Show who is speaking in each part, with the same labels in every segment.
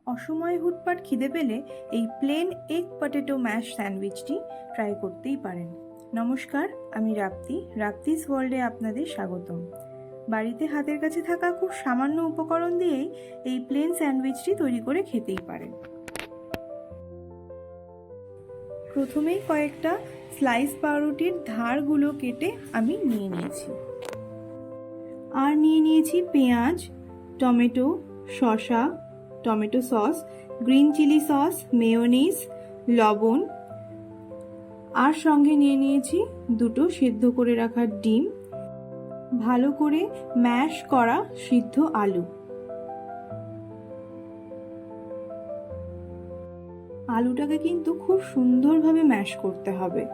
Speaker 1: অসময়ে হুটপাট খিদে পেলে এই প্লেন এগ পটেটো ম্যাশ স্যান্ডউইচটি ট্রাই করতেই পারেন। নমস্কার, আমি রাপ্তিস ওয়ার্ল্ডে আপনাদের স্বাগতম। বাড়িতে হাতের কাছে থাকা খুব সামান্য উপকরণ দিয়েই এই প্লেন স্যান্ডউইচটি তৈরি করে খেতেই পারেন। প্রথমেই কয়েকটা স্লাইস পাউরুটির ধারগুলো কেটে আমি নিয়ে নিয়েছি। আর নিয়ে নিয়েছি পেঁয়াজ, টমেটো, শসা, tomato sauce, green chilli sauce, mayonnaise, লবণ, আর সঙ্গে নিয়ে নিয়েছি দুটো সেদ্ধ করে রাখা ডিম, ভালো করে ম্যাশ করা সিদ্ধ আলু। আলুটাকে কিন্তু খুব সুন্দরভাবে ম্যাশ করতে হবে।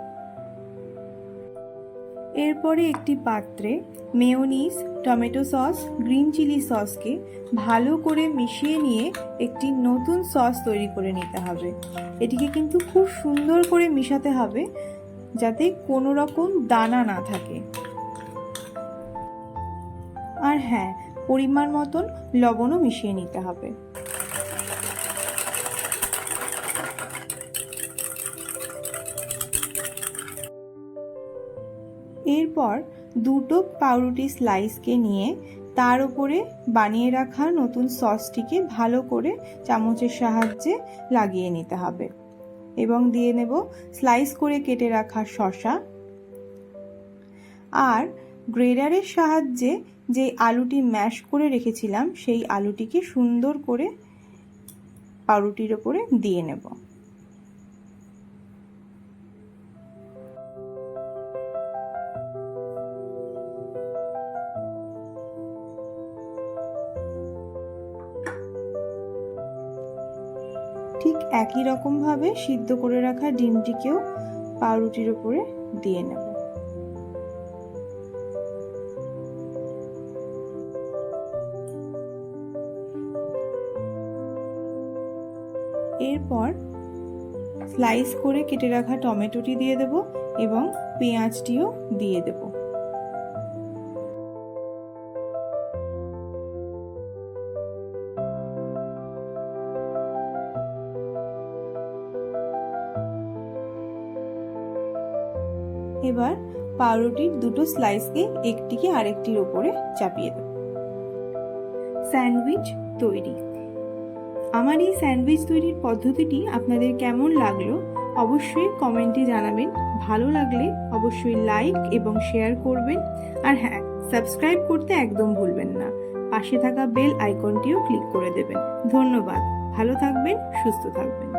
Speaker 1: এরপরে একটি পাত্রে mayonnaise, tomato sauce, green chilli সসকে ভালো করে মিশিয়ে নিয়ে একটি নতুন সস তৈরি করে নিতে হবে। এটিকে কিন্তু খুব সুন্দর করে মিশাতে হবে যাতে কোনো রকম দানা না থাকে। আর হ্যাঁ, পরিমাণ মতন লবণও মিশিয়ে নিতে হবে। এরপর দুটো পাউরুটি স্লাইসকে নিয়ে তার উপরে বানিয়ে রাখা নতুন সসটিকে ভালো করে চামচের সাহায্যে লাগিয়ে নিতে হবে এবং দিয়ে নেব স্লাইস করে কেটে রাখা শসা। আর গ্রেডারের সাহায্যে যে আলুটি ম্যাশ করে রেখেছিলাম সেই আলুটিকে সুন্দর করে পাউরুটির ওপরে দিয়ে নেব। ঠিক একই রকমভাবে সিদ্ধ করে রাখা ডিমটিকেও পাউরুটির উপরে দিয়ে নেব। এরপর স্লাইস করে কেটে রাখা টমেটোটি দিয়ে দেব এবং পেঁয়াজটিও দিয়ে দেব। এবার পাউরুটির দুটো স্লাইসকে একটিকে আরেকটির উপরে চাপিয়ে দেব। স্যান্ডউইচ তৈরি। আমার এই স্যান্ডউইচ তৈরির পদ্ধতিটি আপনাদের কেমন লাগলো অবশ্যই কমেন্টে জানাবেন। ভালো লাগলে অবশ্যই লাইক এবং শেয়ার করবেন। আর হ্যাঁ, সাবস্ক্রাইব করতে একদম ভুলবেন না। পাশে থাকা বেল আইকনটিও ক্লিক করে দেবেন। ধন্যবাদ। ভালো থাকবেন, সুস্থ থাকবেন।